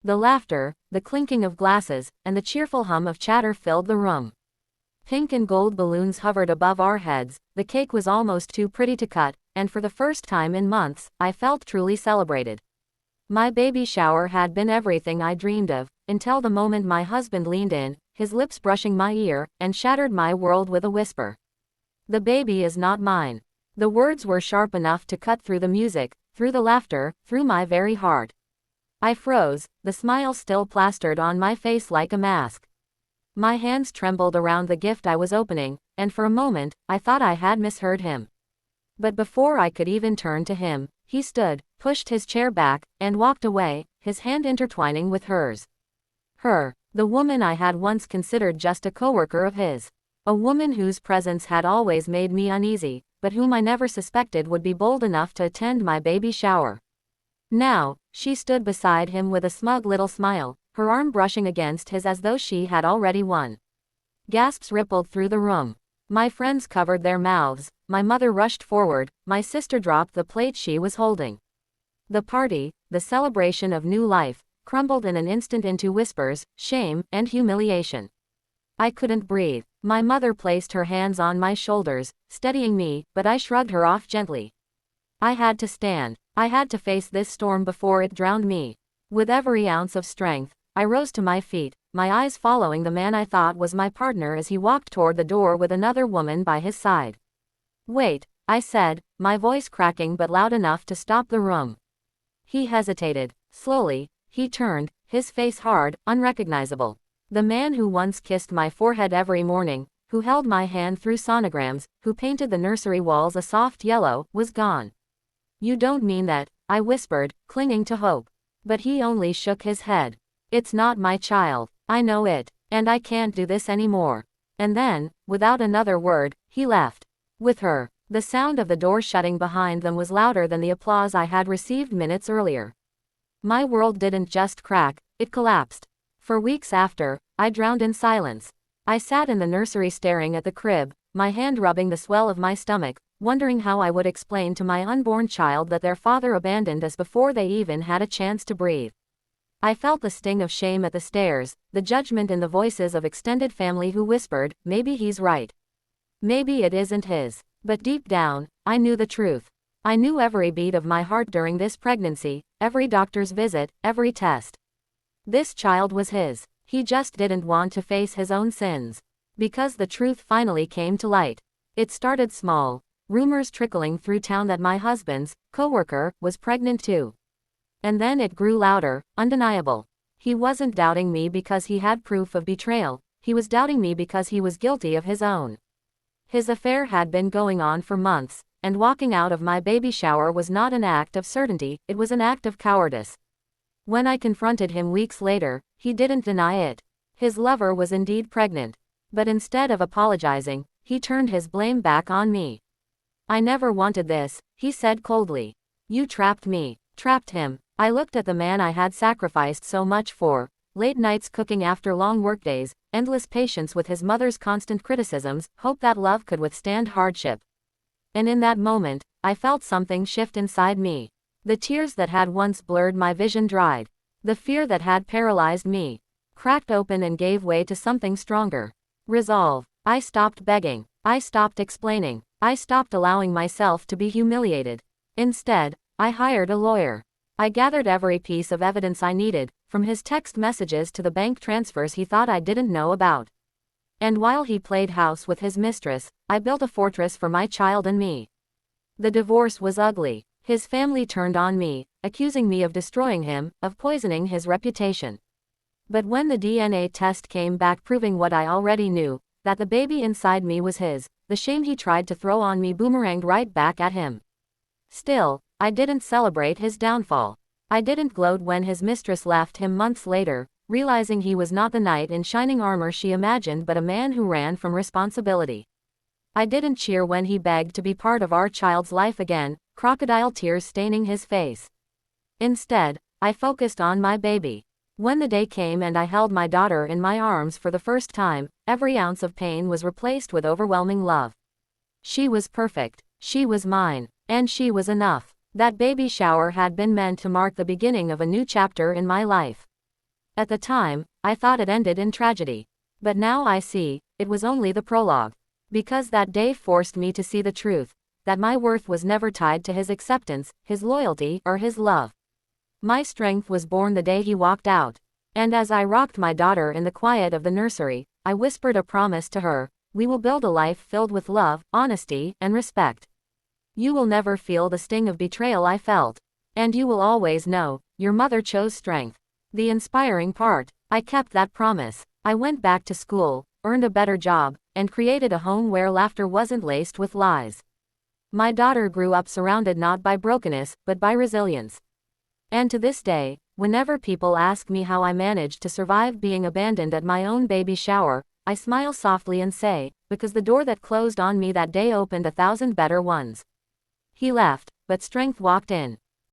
The laughter, the clinking of glasses, and the cheerful hum of chatter filled the room. Pink and gold balloons hovered above our heads, the cake was almost too pretty to cut, and for the first time in months, I felt truly celebrated. My baby shower had been everything I dreamed of, until the moment my husband leaned in, his lips brushing my ear, and shattered my world with a whisper. "The baby is not mine." The words were sharp enough to cut through the music, through the laughter, through my very heart. I froze, the smile still plastered on my face like a mask. My hands trembled around the gift I was opening, and for a moment, I thought I had misheard him. But before I could even turn to him, he stood, pushed his chair back, and walked away, his hand intertwining with hers. Her, the woman I had once considered just a coworker of his. A woman whose presence had always made me uneasy, but whom I never suspected would be bold enough to attend my baby shower. Now, she stood beside him with a smug little smile, her arm brushing against his as though she had already won. Gasps rippled through the room. My friends covered their mouths, my mother rushed forward, my sister dropped the plate she was holding. The party, the celebration of new life, crumbled in an instant into whispers, shame, and humiliation. I couldn't breathe. My mother placed her hands on my shoulders, steadying me, but I shrugged her off gently. I had to stand. I had to face this storm before it drowned me. With every ounce of strength, I rose to my feet, my eyes following the man I thought was my partner as he walked toward the door with another woman by his side. "Wait," I said, my voice cracking but loud enough to stop the room. He hesitated. Slowly, he turned, his face hard, unrecognizable. The man who once kissed my forehead every morning, who held my hand through sonograms, who painted the nursery walls a soft yellow, was gone. "You don't mean that," I whispered, clinging to hope. But he only shook his head. "It's not my child. I know it. And I can't do this anymore." And then, without another word, he left. With her. The sound of the door shutting behind them was louder than the applause I had received minutes earlier. My world didn't just crack, it collapsed. For weeks after, I drowned in silence. I sat in the nursery staring at the crib, my hand rubbing the swell of my stomach, wondering how I would explain to my unborn child that their father abandoned us before they even had a chance to breathe. I felt the sting of shame at the stares, the judgment in the voices of extended family who whispered, "Maybe he's right. Maybe it isn't his." But deep down, I knew the truth. I knew every beat of my heart during this pregnancy, every doctor's visit, every test. This child was his. He just didn't want to face his own sins. Because the truth finally came to light. It started small. Rumors trickling through town that my husband's coworker was pregnant too. And then it grew louder, undeniable. He wasn't doubting me because he had proof of betrayal, he was doubting me because he was guilty of his own. His affair had been going on for months, and walking out of my baby shower was not an act of certainty, it was an act of cowardice. When I confronted him weeks later, he didn't deny it. His lover was indeed pregnant. But instead of apologizing, he turned his blame back on me. "I never wanted this," he said coldly. "You trapped me." Trapped him. I looked at the man I had sacrificed so much for. Late nights cooking after long workdays, endless patience with his mother's constant criticisms, hope that love could withstand hardship. And in that moment, I felt something shift inside me. The tears that had once blurred my vision dried. The fear that had paralyzed me cracked open and gave way to something stronger. Resolve. I stopped begging. I stopped explaining. I stopped allowing myself to be humiliated. Instead, I hired a lawyer. I gathered every piece of evidence I needed, from his text messages to the bank transfers he thought I didn't know about. And while he played house with his mistress, I built a fortress for my child and me. The divorce was ugly. His family turned on me, accusing me of destroying him, of poisoning his reputation. But when the DNA test came back proving what I already knew, that the baby inside me was his, the shame he tried to throw on me boomeranged right back at him. Still, I didn't celebrate his downfall. I didn't gloat when his mistress left him months later, realizing he was not the knight in shining armor she imagined but a man who ran from responsibility. I didn't cheer when he begged to be part of our child's life again, crocodile tears staining his face. Instead, I focused on my baby. When the day came and I held my daughter in my arms for the first time, every ounce of pain was replaced with overwhelming love. She was perfect. She was mine. And she was enough. That baby shower had been meant to mark the beginning of a new chapter in my life. At the time, I thought it ended in tragedy. But now I see, it was only the prologue. Because that day forced me to see the truth, that my worth was never tied to his acceptance, his loyalty, or his love. My strength was born the day he walked out. And as I rocked my daughter in the quiet of the nursery, I whispered a promise to her: we will build a life filled with love, honesty, and respect. You will never feel the sting of betrayal I felt. And you will always know, your mother chose strength. The inspiring part: I kept that promise. I went back to school, earned a better job, and created a home where laughter wasn't laced with lies. My daughter grew up surrounded not by brokenness, but by resilience. And to this day, whenever people ask me how I managed to survive being abandoned at my own baby shower, I smile softly and say, because the door that closed on me that day opened 1,000 better ones. He left, but strength walked in.